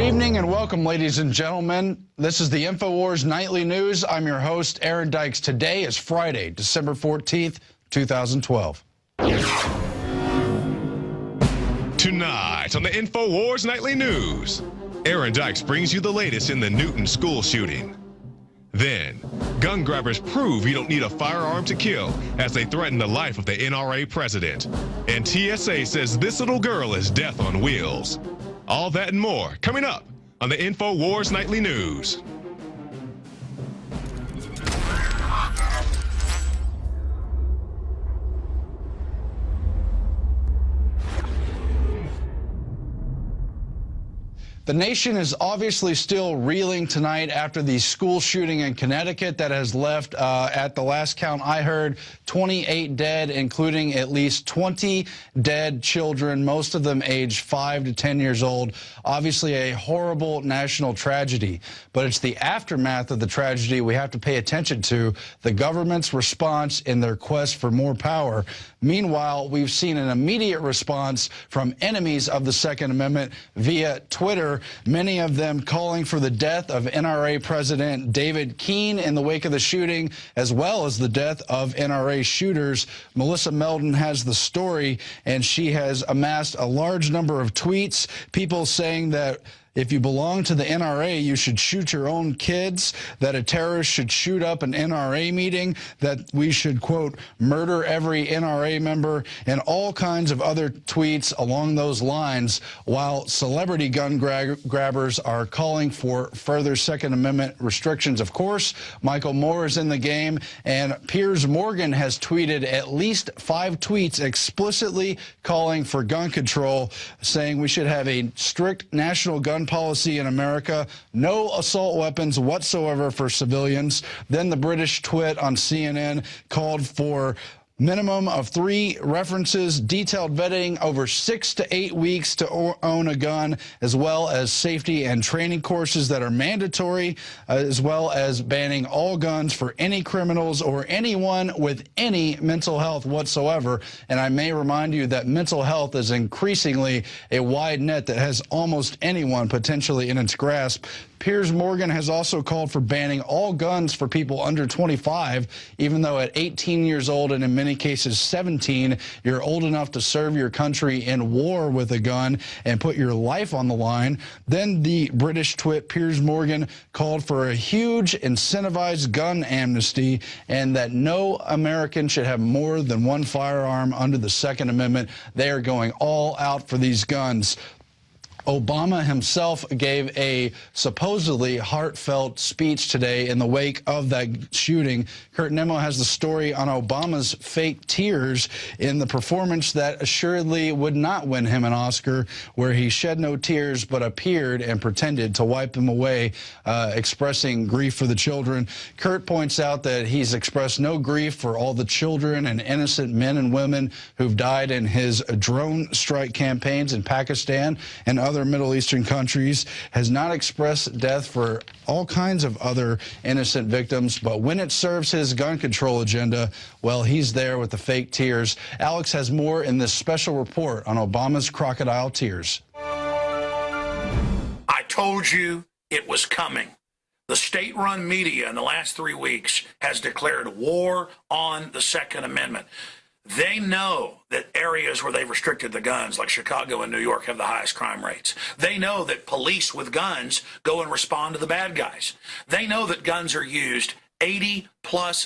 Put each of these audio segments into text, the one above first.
evening and welcome, ladies and gentlemen. This is the InfoWars Nightly News. I'm your host, Aaron Dykes. Today is Friday, December 14th, 2012. Tonight on the InfoWars Nightly News, Aaron Dykes brings you the latest in the Newton school shooting. Then, gun grabbers prove you don't need a firearm to kill as they threaten the life of the NRA president. And TSA says this little girl is death on wheels. All that and more coming up on the InfoWars Nightly News. The nation is obviously still reeling tonight after the school shooting in Connecticut that has left, at the last count I heard, 28 dead, including at least 20 dead children, most of them aged 5 to 10 years old. Obviously a horrible national tragedy, but it's the aftermath of the tragedy we have to pay attention to, the government's response in their quest for more power. Meanwhile, we've seen an immediate response from enemies of the Second Amendment via Twitter, many of them calling for the death of NRA President David Keene in the wake of the shooting, as well as the death of NRA shooters. Melissa Meldon has the story, and she has amassed a large number of tweets, people saying that if you belong to the NRA, you should shoot your own kids, that a terrorist should shoot up an NRA meeting, that we should, quote, murder every NRA member, and all kinds of other tweets along those lines, while celebrity gun grabbers are calling for further Second Amendment restrictions. Of course, Michael Moore is in the game, and Piers Morgan has tweeted at least 5 tweets explicitly calling for gun control, saying we should have a strict national gun policy in America, no assault weapons whatsoever for civilians. Then the British twit on CNN called for minimum of 3 references, detailed vetting over 6 to 8 weeks to own a gun, as well as safety and training courses that are mandatory, as well as banning all guns for any criminals or anyone with any mental health whatsoever. And I may remind you that mental health is increasingly a wide net that has almost anyone potentially in its grasp. Piers Morgan has also called for banning all guns for people under 25, even though at 18 years old and in many cases 17, you're old enough to serve your country in war with a gun and put your life on the line. Then the British twit Piers Morgan called for a huge incentivized gun amnesty and that no American should have more than 1 firearm under the Second Amendment. They are going all out for these guns. Obama himself gave a supposedly heartfelt speech today in the wake of that shooting. Kurt Nemo has the story on Obama's fake tears in the performance that assuredly would not win him an Oscar, where he shed no tears but appeared and pretended to wipe them away, expressing grief for the children. Kurt points out that he's expressed no grief for all the children and innocent men and women who've died in his drone strike campaigns in Pakistan and other Middle Eastern countries, has not expressed death for all kinds of other innocent victims, but when it serves his gun control agenda, well, he's there with the fake tears. Alex has more in this special report on Obama's crocodile tears. I told you it was coming. The state-run media in the last 3 weeks has declared war on the Second Amendment. They know that areas where they've restricted the guns, like Chicago and New York, have the highest crime rates. They know that police with guns go and respond to the bad guys. They know that guns are used 80+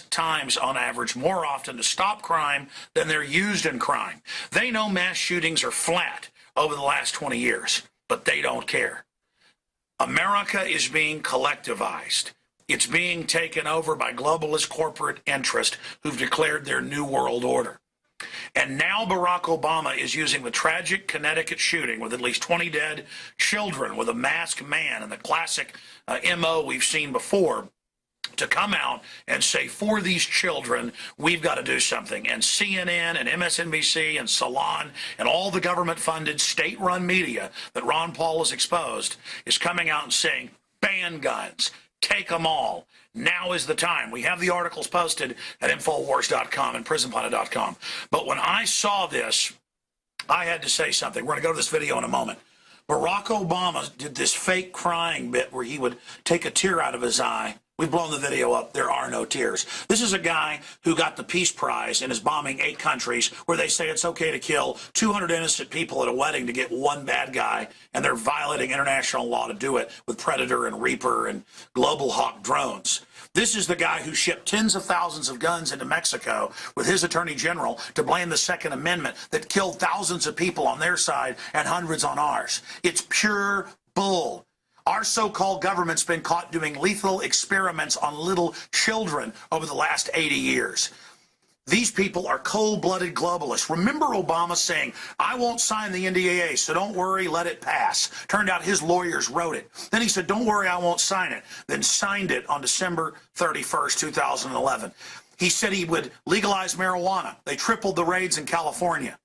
times on average, more often to stop crime than they're used in crime. They know mass shootings are flat over the last 20 years, but they don't care. America is being collectivized. It's being taken over by globalist corporate interests who've declared their new world order. And now Barack Obama is using the tragic Connecticut shooting with at least 20 dead children with a masked man and the classic MO we've seen before to come out and say, for these children, we've got to do something. And CNN and MSNBC and Salon and all the government-funded state-run media that Ron Paul has exposed is coming out and saying, ban guns, take them all. Now is the time. We have the articles posted at Infowars.com and PrisonPlanet.com. But when I saw this, I had to say something. We're going to go to this video in a moment. Barack Obama did this fake crying bit where he would take a tear out of his eye. We've blown the video up. There are no tears. This is a guy who got the Peace Prize and is bombing 8 countries where they say it's okay to kill 200 innocent people at a wedding to get one bad guy, and they're violating international law to do it with Predator and Reaper and Global Hawk drones. This is the guy who shipped tens of thousands of guns into Mexico with his attorney general to blame the Second Amendment that killed thousands of people on their side and hundreds on ours. It's pure bull. Our so-called government's been caught doing lethal experiments on little children over the last 80 years. These people are cold-blooded globalists. Remember Obama saying, I won't sign the NDAA, so don't worry, let it pass. Turned out his lawyers wrote it. Then he said, don't worry, I won't sign it. Then signed it on December 31st, 2011. He said he would legalize marijuana. They tripled the raids in California.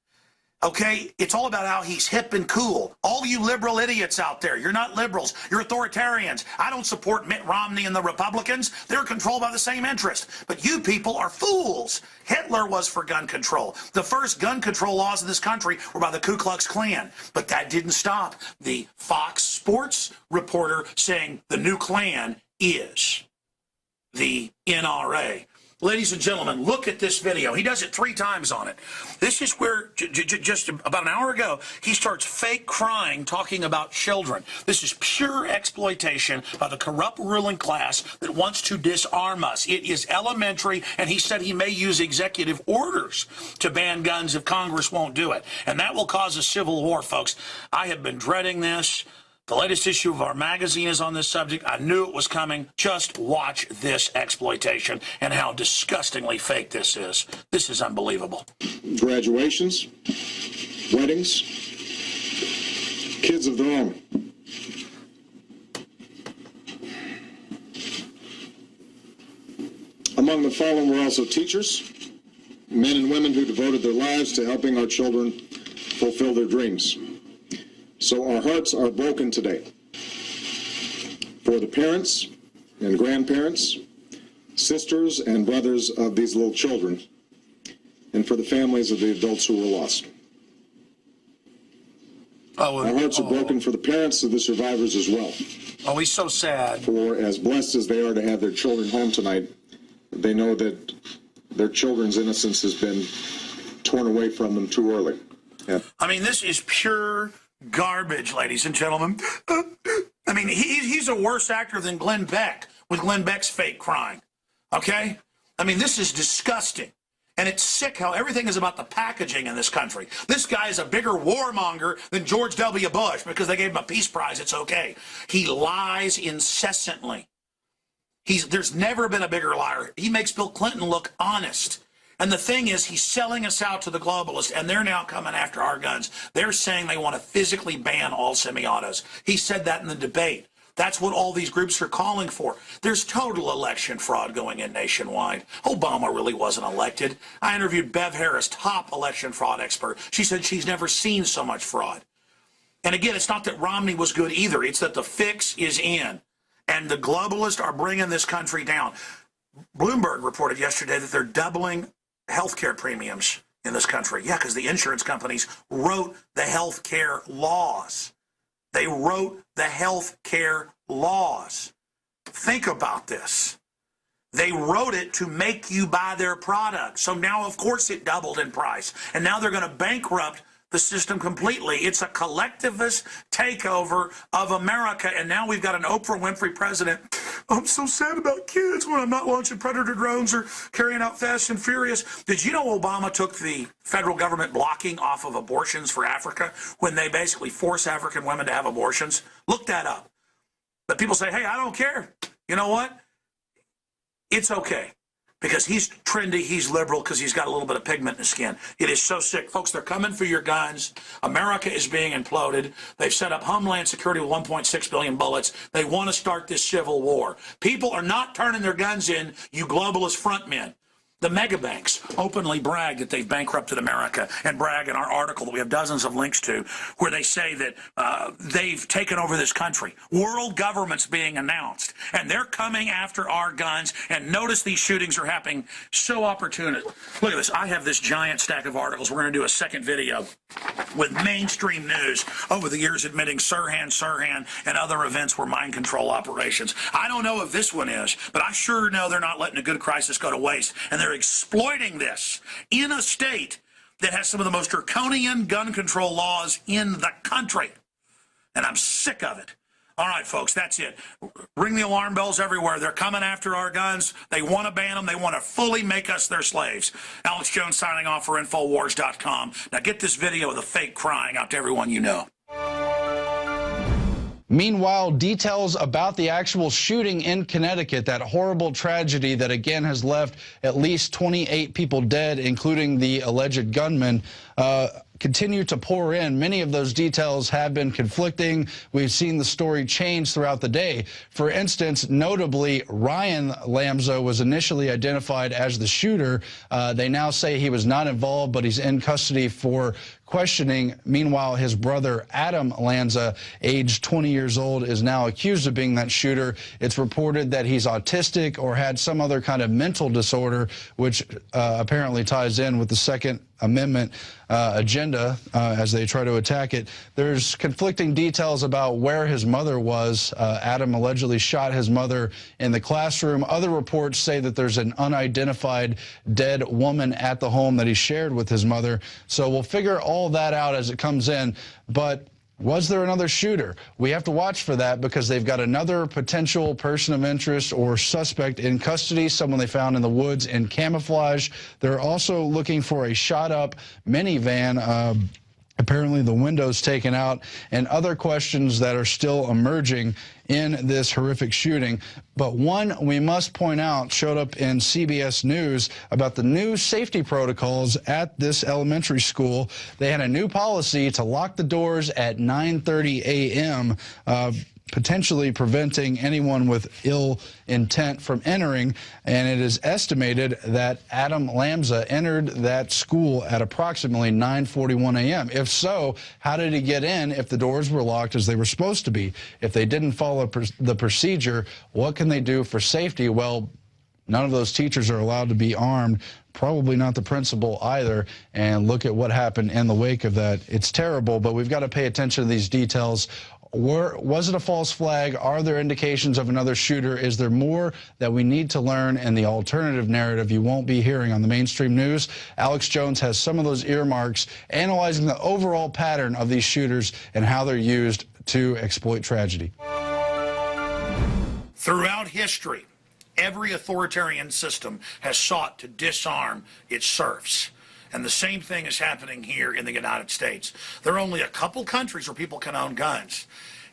Okay, it's all about how he's hip and cool. All you liberal idiots out there, you're not liberals, you're authoritarians. I don't support Mitt Romney and the Republicans. They're controlled by the same interest. But you people are fools. Hitler was for gun control. The first gun control laws in this country were by the Ku Klux Klan. But that didn't stop the Fox Sports reporter saying the new Klan is the NRA. Ladies and gentlemen, look at this video. He does it 3 times on it. This is where, just about an hour ago, he starts fake crying, talking about children. This is pure exploitation by the corrupt ruling class that wants to disarm us. It is elementary, and he said he may use executive orders to ban guns if Congress won't do it. And that will cause a civil war, folks. I have been dreading this. The latest issue of our magazine is on this subject. I knew it was coming. Just watch this exploitation and how disgustingly fake this is. This is unbelievable. Graduations, weddings, kids of their own. Among the fallen were also teachers, men and women who devoted their lives to helping our children fulfill their dreams. So our hearts are broken today for the parents and grandparents, sisters and brothers of these little children, and for the families of the adults who were lost. Our hearts are broken for the parents of the survivors as well. Oh, he's so sad. For as blessed as they are to have their children home tonight, they know that their children's innocence has been torn away from them too early. Yeah. I mean, this is pure garbage, ladies and gentlemen. I mean, he's a worse actor than Glenn Beck with Glenn Beck's fake crying. Okay? I mean, this is disgusting. And it's sick how everything is about the packaging in this country. This guy is a bigger warmonger than George W. Bush because they gave him a Peace Prize. It's okay. He lies incessantly. There's never been a bigger liar. He makes Bill Clinton look honest. And the thing is, he's selling us out to the globalists, and they're now coming after our guns. They're saying they want to physically ban all semi-autos. He said that in the debate. That's what all these groups are calling for. There's total election fraud going in nationwide. Obama really wasn't elected. I interviewed Bev Harris, top election fraud expert. She said she's never seen so much fraud. And again, it's not that Romney was good either. It's that the fix is in. And the globalists are bringing this country down. Bloomberg reported yesterday that they're doubling healthcare premiums in this country. Yeah, because the insurance companies wrote the healthcare laws. They wrote the healthcare laws. Think about this. They wrote it to make you buy their product. So now, of course, it doubled in price. And now they're going to bankrupt the system completely. It's a collectivist takeover of America. And now we've got an Oprah Winfrey president. I'm so sad about kids when I'm not launching Predator drones or carrying out Fast and Furious. Did you know Obama took the federal government blocking off of abortions for Africa when they basically force African women to have abortions? Look that up. But people say, hey, I don't care. You know what? It's okay. Because he's trendy, he's liberal, because he's got a little bit of pigment in his skin. It is so sick. Folks, they're coming for your guns. America is being imploded. They've set up Homeland Security with 1.6 billion bullets. They want to start this civil war. People are not turning their guns in, you globalist frontmen. The mega banks openly brag that they've bankrupted America and brag in our article that we have dozens of links to where they say that they've taken over this country. World government's being announced, and they're coming after our guns. And notice these shootings are happening so opportune. Look at this. I have this giant stack of articles. We're going to do a second video with mainstream news over the years admitting Sirhan, and other events were mind control operations. I don't know if this one is, but I sure know they're not letting a good crisis go to waste, and they're exploiting this in a state that has some of the most draconian gun control laws in the country. And I'm sick of it. All right, folks, that's it. Ring the alarm bells everywhere. They're coming after our guns. They want to ban them. They want to fully make us their slaves. Alex Jones signing off for Infowars.com. Now get this video of the fake crying out to everyone you know. Meanwhile, details about the actual shooting in Connecticut, that horrible tragedy that again has left at least 28 people dead, including the alleged gunman, continue to pour in. Many of those details have been conflicting. We've seen the story change throughout the day. For instance, notably, Ryan Lamza was initially identified as the shooter. They now say he was not involved, but he's in custody for questioning. Meanwhile, his brother, Adam Lanza, aged 20 years old, is now accused of being that shooter. It's reported that he's autistic or had some other kind of mental disorder, which apparently ties in with the Second Amendment agenda as they try to attack it. There's conflicting details about where his mother was. Adam allegedly shot his mother in the classroom. Other reports say that there's an unidentified dead woman at the home that he shared with his mother. So we'll figure all that out as it comes in. But was there another shooter? We have to watch for that because they've got another potential person of interest or suspect in custody, someone they found in the woods in camouflage. They're also looking for a shot-up minivan. Apparently the windows taken out, and other questions that are still emerging in this horrific shooting. But one we must point out showed up in CBS News about the new safety protocols at this elementary school. They had a new policy to lock the doors at 9:30 a.m., potentially preventing anyone with ill intent from entering. And it is estimated that Adam Lamza entered that school at approximately 9:41 a.m. If so, how did he get in if the doors were locked as they were supposed to be? If they didn't follow the procedure, what can they do for safety? Well, none of those teachers are allowed to be armed, probably not the principal either. And look at what happened in the wake of that. It's terrible, but we've got to pay attention to these details. Was it a false flag? Are there indications of another shooter? Is there more that we need to learn in the alternative narrative you won't be hearing on the mainstream news? Alex Jones has some of those earmarks, analyzing the overall pattern of these shooters and how they're used to exploit tragedy. Throughout history, every authoritarian system has sought to disarm its serfs. And the same thing is happening here in the United States. There are only a couple countries where people can own guns.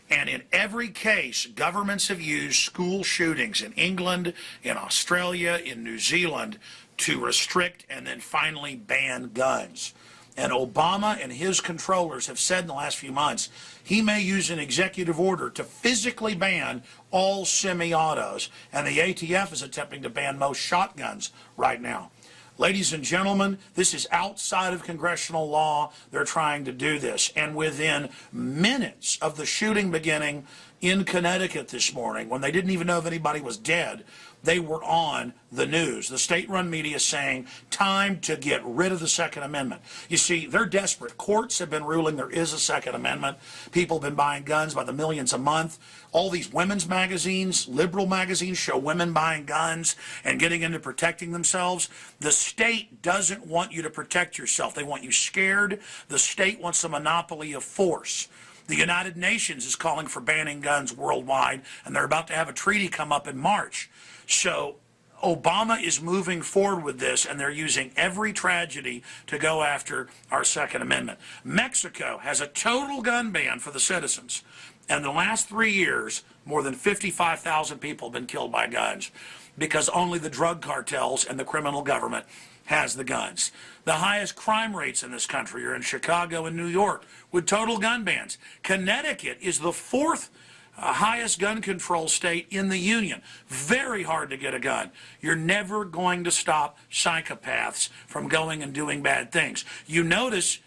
And in every case, governments have used school shootings in England, in Australia, in New Zealand to restrict and then finally ban guns. And Obama and his controllers have said in the last few months he may use an executive order to physically ban all semi-autos. And the ATF is attempting to ban most shotguns right now. Ladies and gentlemen, this is outside of congressional law. They're trying to do this. And within minutes of the shooting beginning in Connecticut this morning, when they didn't even know if anybody was dead, they were on the news. The state-run media saying, time to get rid of the Second Amendment. You see, they're desperate. Courts have been ruling there is a Second Amendment. People have been buying guns by the millions a month. All these women's magazines, liberal magazines, show women buying guns and getting into protecting themselves. The state doesn't want you to protect yourself. They want you scared. The state wants a monopoly of force. The United Nations is calling for banning guns worldwide, and they're about to have a treaty come up in March. So Obama is moving forward with this, and they're using every tragedy to go after our Second Amendment. Mexico has a total gun ban for the citizens. And in the last 3 years, more than 55,000 people have been killed by guns because only the drug cartels and the criminal government has the guns. The highest crime rates in this country are in Chicago and New York with total gun bans. Connecticut is the fourth highest gun control state in the union. Very hard to get a gun. You're never going to stop psychopaths from going and doing bad things. You notice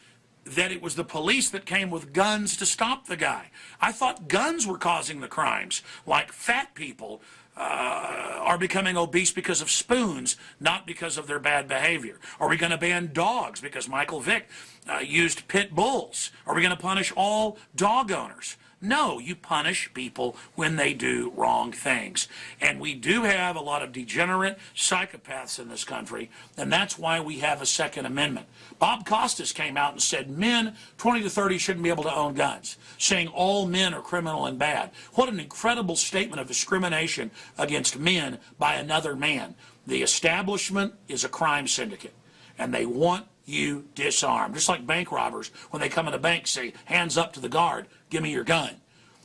that it was the police that came with guns to stop the guy. I thought guns were causing the crimes, like fat people are becoming obese because of spoons, not because of their bad behavior? Are we going to ban dogs because Michael Vick used pit bulls? Are we going to punish all dog owners? No, you punish people when they do wrong things. And we do have a lot of degenerate psychopaths in this country, and that's why we have a Second Amendment. Bob Costas came out and said men 20 to 30 shouldn't be able to own guns, saying all men are criminal and bad. What an incredible statement of discrimination against men by another man. The establishment is a crime syndicate, and they want you disarmed. Just like bank robbers, when they come in a bank, say, hands up to the guard, give me your gun.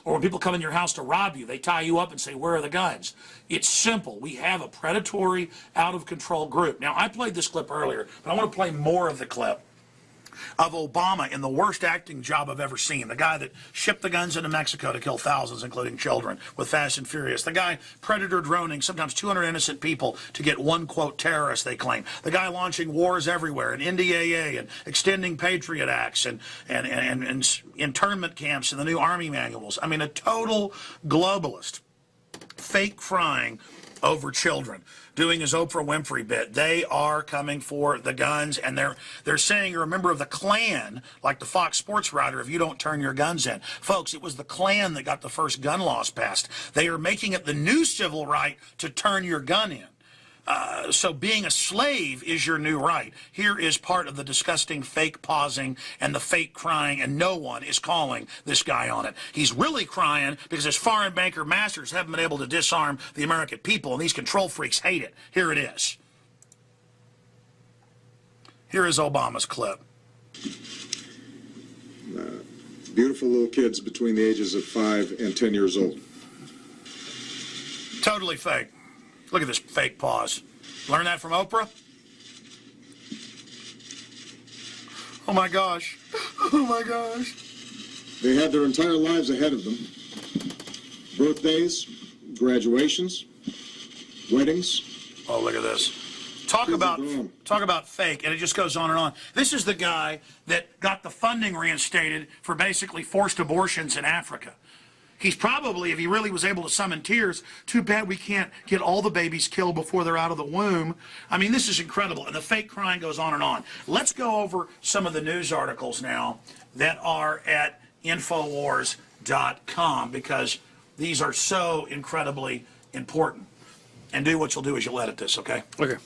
Or when people come in your house to rob you, they tie you up and say, where are the guns? It's simple. We have a predatory, out-of-control group. Now, I played this clip earlier, but I want to play more of the clip of Obama in the worst acting job I've ever seen. The guy that shipped the guns into Mexico to kill thousands, including children, with Fast and Furious. The guy predator droning sometimes 200 innocent people to get one, quote, terrorist, they claim. The guy launching wars everywhere, and NDAA, and extending Patriot Acts, and internment camps in the new Army manuals. I mean, a total globalist, fake crying over children, doing his Oprah Winfrey bit. They are coming for the guns, and they're saying you're a member of the Klan, like the Fox Sports writer, if you don't turn your guns in. Folks, it was the Klan that got the first gun laws passed. They are making it the new civil right to turn your gun in. So being a slave is your new right. Here is part of the disgusting fake pausing and the fake crying, and no one is calling this guy on it. He's really crying because his foreign banker masters haven't been able to disarm the American people, and these control freaks hate it. Here it is. Here is Obama's clip. Beautiful little kids between the ages of 5 and 10 years old. Totally fake. Look at this fake pause. Learn that from Oprah? Oh my gosh. Oh my gosh. They had their entire lives ahead of them. Birthdays, graduations, weddings. Oh, look at this. Talk about fake, and it just goes on and on. This is the guy that got the funding reinstated for basically forced abortions in Africa. He's probably, if he really was able to summon tears, too bad we can't get all the babies killed before they're out of the womb. I mean, this is incredible, and the fake crying goes on and on. Let's go over some of the news articles now that are at Infowars.com, because these are so incredibly important. And do what you'll do is you'll edit this, okay? Okay.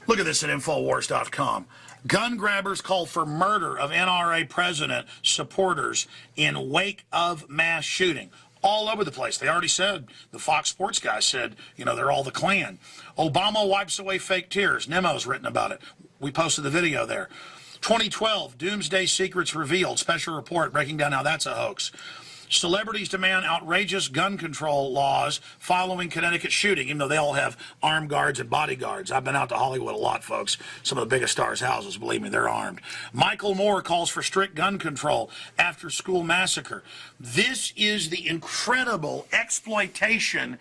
Look at this at Infowars.com. Gun grabbers call for murder of NRA president supporters in wake of mass shooting. All over the place. They already said, the Fox Sports guy said, you know, they're all the Klan. Obama wipes away fake tears. Nemo's written about it. We posted the video there. 2012, doomsday secrets revealed. Special report breaking down how that's a hoax. Celebrities demand outrageous gun control laws following Connecticut shooting, even though they all have armed guards and bodyguards. I've been out to Hollywood a lot, folks. Some of the biggest stars' houses, believe me, they're armed. Michael Moore calls for strict gun control after school massacre. This is the incredible exploitation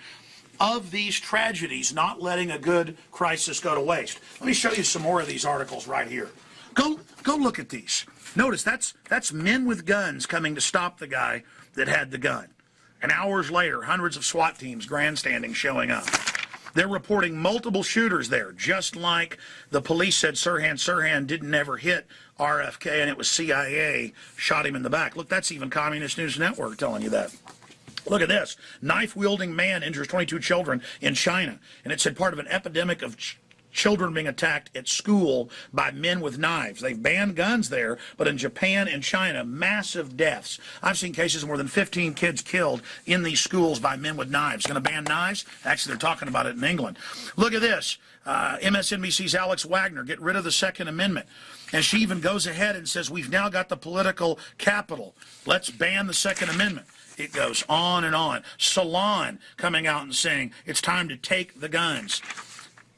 of these tragedies, not letting a good crisis go to waste. Let me show you some more of these articles right here. Go look at these. Notice that's men with guns coming to stop the guy that had the gun. And hours later, hundreds of SWAT teams grandstanding showing up. They're reporting multiple shooters there, just like the police said Sirhan didn't ever hit RFK and it was CIA shot him in the back. Look, that's even Communist News Network telling you that. Look at this. Knife-wielding man injures 22 children in China. And it said part of an epidemic of children being attacked at school by men with knives. They've banned guns there, but in Japan and China, massive deaths. I've seen cases of more than 15 kids killed in these schools by men with knives. Going to ban knives? Actually, they're talking about it in England. Look at this. MSNBC's Alex Wagner, get rid of the Second Amendment. And she even goes ahead and says, we've now got the political capital. Let's ban the Second Amendment. It goes on and on. Salon coming out and saying, it's time to take the guns.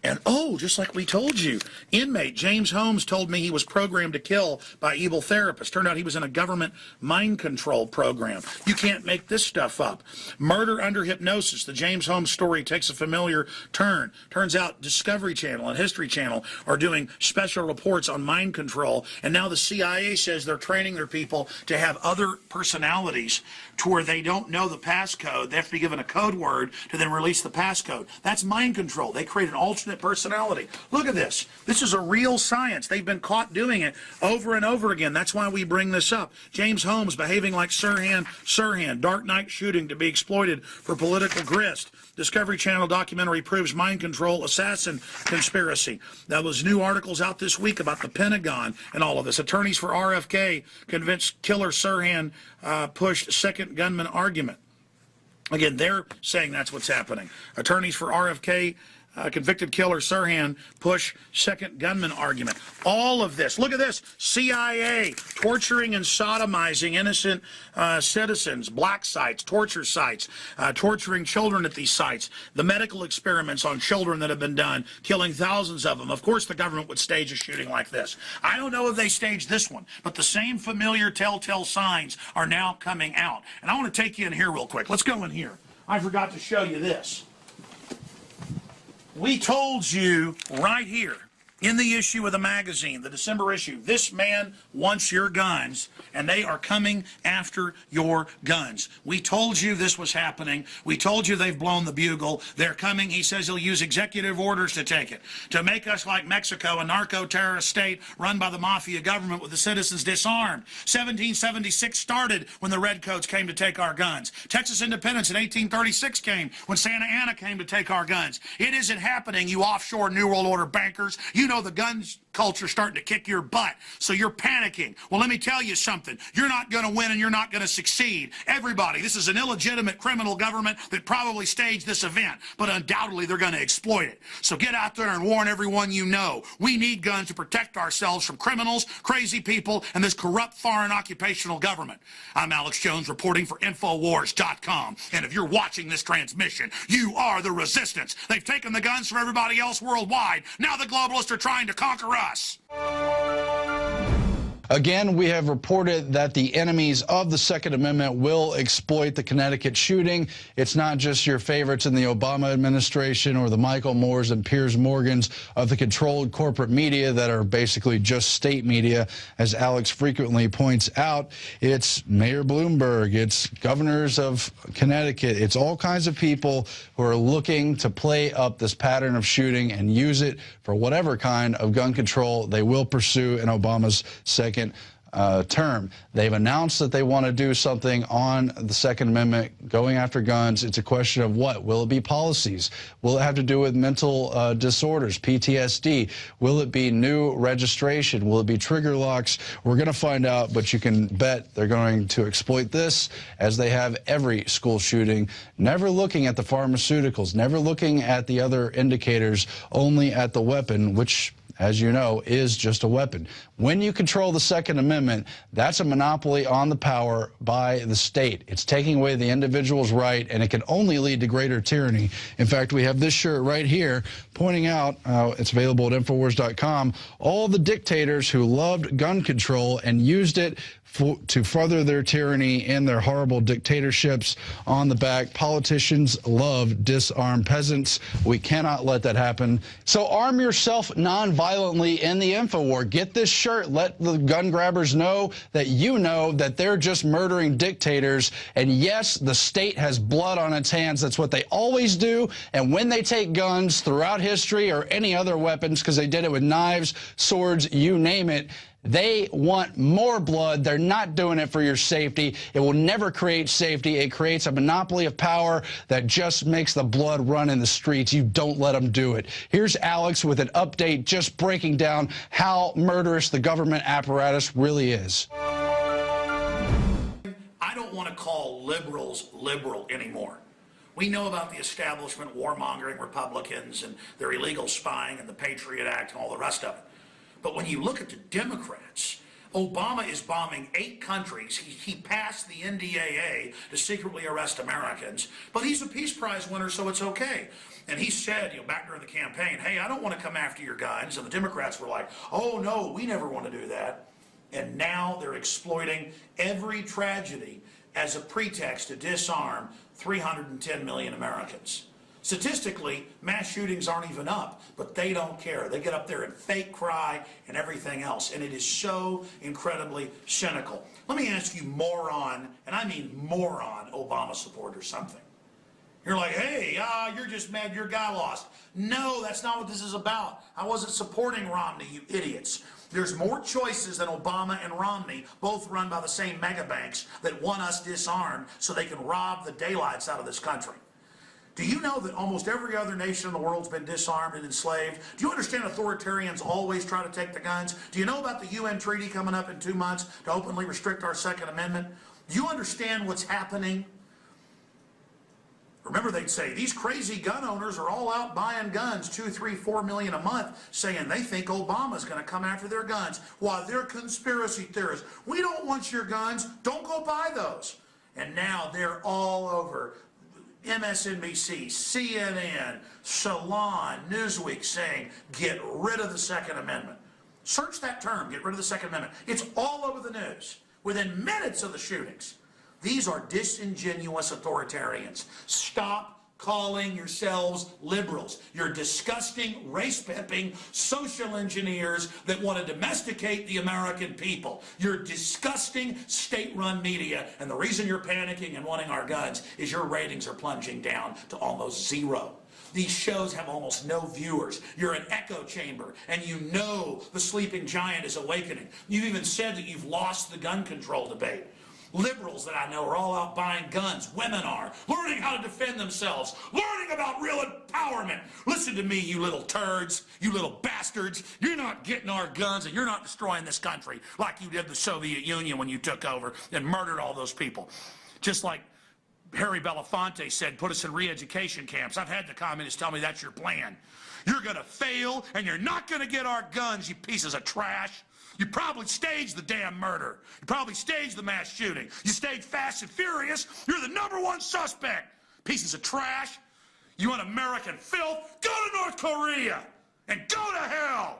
And oh, just like we told you, inmate James Holmes told me he was programmed to kill by evil therapists. Turned out he was in a government mind control program. You can't make this stuff up. Murder under hypnosis. The James Holmes story takes a familiar turn. Turns out Discovery Channel and History Channel are doing special reports on mind control. And now the CIA says they're training their people to have other personalities to where they don't know the passcode. They have to be given a code word to then release the passcode. That's mind control. They create an alternate personality. Look at this. This is a real science. They've been caught doing it over and over again. That's why we bring this up. James Holmes behaving like Sirhan, Dark Knight shooting to be exploited for political grist. Discovery Channel documentary proves mind control assassin conspiracy. There was new articles out this week about the Pentagon and all of this. Attorneys for RFK convinced killer Sirhan pushed second gunman argument. Again, they're saying that's what's happening. Attorneys for RFK convicted killer Sirhan push second gunman argument. All of this. Look at this. CIA torturing and sodomizing innocent citizens, black sites, torture sites, torturing children at these sites. The medical experiments on children that have been done, killing thousands of them. Of course the government would stage a shooting like this. I don't know if they staged this one, but the same familiar telltale signs are now coming out. And I want to take you in here real quick. Let's go in here. I forgot to show you this. We told you right here in the issue of the magazine, the December issue, this man wants your guns, and they are coming after your guns. We told you this was happening. We told you they've blown the bugle. They're coming. He says he'll use executive orders to take it, to make us like Mexico, a narco-terrorist state run by the mafia government with the citizens disarmed. 1776 started when the redcoats came to take our guns. Texas independence in 1836 came when Santa Anna came to take our guns. It isn't happening, you offshore New World Order bankers. You know the guns culture starting to kick your butt, so you're panicking. Well, let me tell you something. You're not going to win and you're not going to succeed. Everybody, this is an illegitimate criminal government that probably staged this event, but undoubtedly they're going to exploit it. So get out there and warn everyone you know. We need guns to protect ourselves from criminals, crazy people, and this corrupt foreign occupational government. I'm Alex Jones reporting for Infowars.com, and if you're watching this transmission, you are the resistance. They've taken the guns from everybody else worldwide. Now the globalists are trying to conquer us. Again, we have reported that the enemies of the Second Amendment will exploit the Connecticut shooting. It's not just your favorites in the Obama administration or the Michael Moores and Piers Morgans of the controlled corporate media that are basically just state media, as Alex frequently points out. It's Mayor Bloomberg, it's governors of Connecticut, it's all kinds of people who are looking to play up this pattern of shooting and use it for whatever kind of gun control they will pursue in Obama's second term. They've announced that they want to do something on the Second Amendment, going after guns. It's a question of what? Will it be policies? Will it have to do with mental disorders, PTSD? Will it be new registration? Will it be trigger locks? We're going to find out, but you can bet they're going to exploit this as they have every school shooting, never looking at the pharmaceuticals, never looking at the other indicators, only at the weapon, which, as you know, is just a weapon. When you control the Second Amendment, that's a monopoly on the power by the state. It's taking away the individual's right, and it can only lead to greater tyranny. In fact, we have this shirt right here pointing out, it's available at Infowars.com, all the dictators who loved gun control and used it to further their tyranny and their horrible dictatorships. On the back, politicians love disarmed peasants. We cannot let that happen. So arm yourself non-violently in the Infowar. Get this shirt. Let the gun grabbers know that they're just murdering dictators. And yes, the state has blood on its hands. That's what they always do. And when they take guns throughout history or any other weapons, because they did it with knives, swords, you name it, they want more blood. They're not doing it for your safety. It will never create safety. It creates a monopoly of power that just makes the blood run in the streets. You don't let them do it. Here's Alex with an update, just breaking down how murderous the government apparatus really is. I don't want to call liberals liberal anymore. We know about the establishment warmongering Republicans and their illegal spying and the Patriot Act and all the rest of it. But when you look at the Democrats, Obama is bombing 8 countries. He passed the NDAA to secretly arrest Americans, but he's a Peace Prize winner, so it's okay. And he said, back during the campaign, hey, I don't want to come after your guns. And the Democrats were like, oh, no, we never want to do that. And now they're exploiting every tragedy as a pretext to disarm 310 million Americans. Statistically, mass shootings aren't even up, but they don't care. They get up there and fake cry and everything else, and it is so incredibly cynical. Let me ask you, moron, and I mean moron, Obama supporters, something. You're like, hey, you're just mad your guy lost. No, that's not what this is about. I wasn't supporting Romney, you idiots. There's more choices than Obama and Romney, both run by the same mega banks that want us disarmed so they can rob the daylights out of this country. Do you know that almost every other nation in the world's been disarmed and enslaved? Do you understand authoritarians always try to take the guns? Do you know about the UN treaty coming up in 2 months to openly restrict our Second Amendment? Do you understand what's happening? Remember, they'd say, these crazy gun owners are all out buying guns, 2, 3, 4 million a month, saying they think Obama's going to come after their guns. Why, they're conspiracy theorists. We don't want your guns. Don't go buy those. And now they're all over MSNBC, CNN, Salon, Newsweek saying, get rid of the Second Amendment. Search that term, get rid of the Second Amendment. It's all over the news within minutes of the shootings. These are disingenuous authoritarians. Stop calling yourselves liberals. You're disgusting, race-pepping social engineers that want to domesticate the American people. You're disgusting state-run media, and the reason you're panicking and wanting our guns is your ratings are plunging down to almost 0. These shows have almost no viewers. You're an echo chamber, and you know the sleeping giant is awakening. You've even said that you've lost the gun control debate. Liberals that I know are all out buying guns. Women are. Learning how to defend themselves. Learning about real empowerment. Listen to me, you little turds. You little bastards. You're not getting our guns, and you're not destroying this country like you did the Soviet Union when you took over and murdered all those people. Just like Harry Belafonte said, put us in re-education camps. I've had the communists tell me that's your plan. You're going to fail, and you're not going to get our guns, you pieces of trash. You probably staged the damn murder. You probably staged the mass shooting. You staged Fast and Furious. You're the #1 suspect. Pieces of trash. You want American filth? Go to North Korea and go to hell.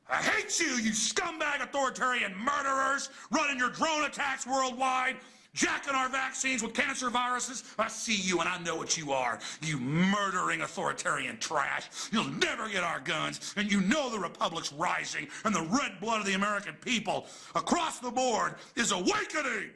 I hate you, you scumbag authoritarian murderers running your drone attacks worldwide, jacking our vaccines with cancer viruses. I see you and I know what you are, you murdering authoritarian trash. You'll never get our guns, and you know the Republic's rising, and the red blood of the American people across the board is awakening.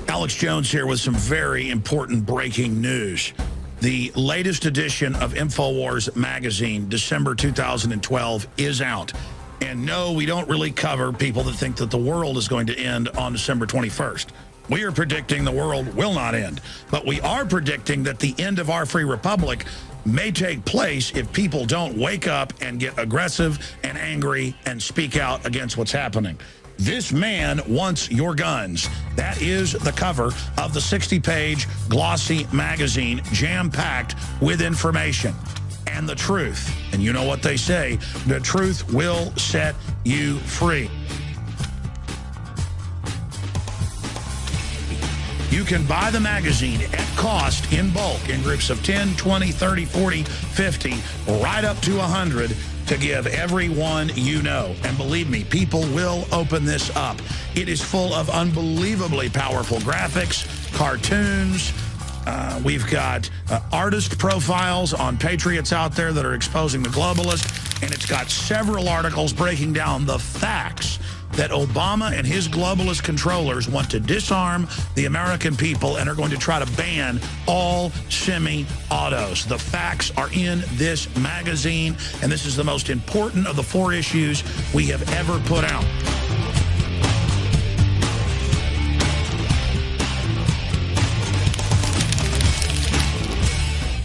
Alex Jones here with some very important breaking news. The latest edition of InfoWars magazine, December 2012, is out. And no, we don't really cover people that think that the world is going to end on December 21st. We are predicting the world will not end. But we are predicting that the end of our free republic may take place if people don't wake up and get aggressive and angry and speak out against what's happening. This man wants your guns. That is the cover of the 60-page glossy magazine, jam-packed with information and the truth. And you know what they say, the truth will set you free. You can buy the magazine at cost in bulk in groups of 10, 20, 30, 40, 50, right up to 100 to give everyone you know. And believe me, people will open this up. It is full of unbelievably powerful graphics, cartoons. We've got artist profiles on patriots out there that are exposing the globalists, and it's got several articles breaking down the facts that Obama and his globalist controllers want to disarm the American people and are going to try to ban all semi-autos. The facts are in this magazine, and this is the most important of the 4 issues we have ever put out.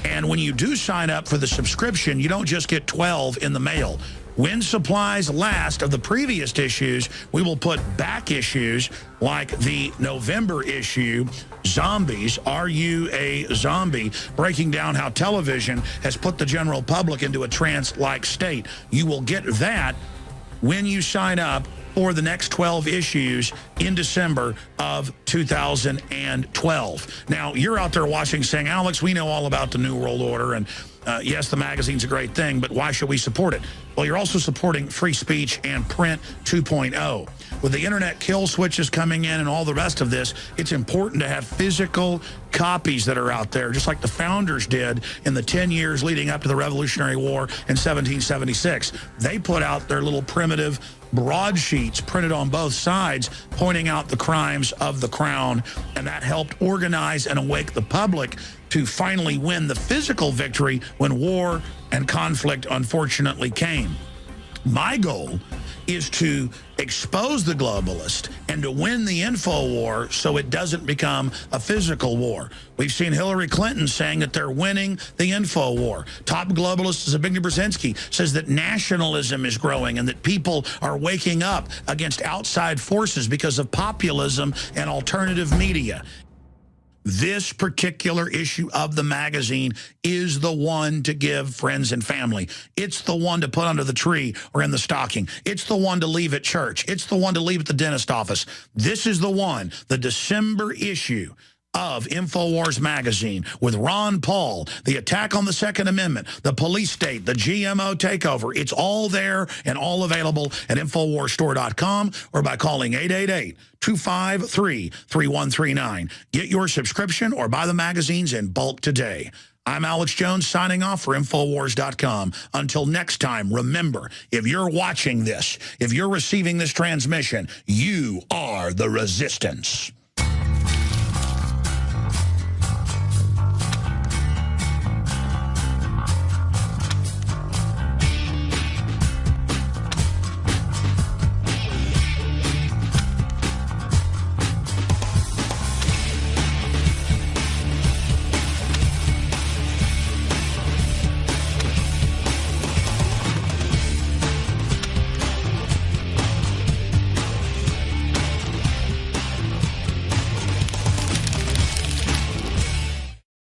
And when you do sign up for the subscription, you don't just get 12 in the mail. When supplies last of the previous issues, we will put back issues like the November issue, Zombies, Are You a Zombie? Breaking down how television has put the general public into a trance-like state. You will get that when you sign up for the next 12 issues in December of 2012. Now, you're out there watching saying, Alex, we know all about the New World Order, and yes, the magazine's a great thing, but why should we support it? Well, you're also supporting free speech and print 2.0. With the internet kill switches coming in and all the rest of this, it's important to have physical copies that are out there, just like the founders did in the 10 years leading up to the Revolutionary War in 1776. They put out their little primitive broadsheets printed on both sides, pointing out the crimes of the crown, and that helped organize and awake the public to finally win the physical victory when war and conflict unfortunately came. My goal is to expose the globalist and to win the info war so it doesn't become a physical war. We've seen Hillary Clinton saying that they're winning the info war. Top globalist Zbigniew Brzezinski says that nationalism is growing and that people are waking up against outside forces because of populism and alternative media. This particular issue of the magazine is the one to give friends and family. It's the one to put under the tree or in the stocking. It's the one to leave at church. It's the one to leave at the dentist office. This is the one, the December issue of InfoWars magazine with Ron Paul, the attack on the Second Amendment, the police state, the GMO takeover. It's all there and all available at InfoWarsStore.com or by calling 888-253-3139. Get your subscription or buy the magazines in bulk today. I'm Alex Jones signing off for Infowars.com. Until next time, remember, if you're watching this, if you're receiving this transmission, you are the resistance.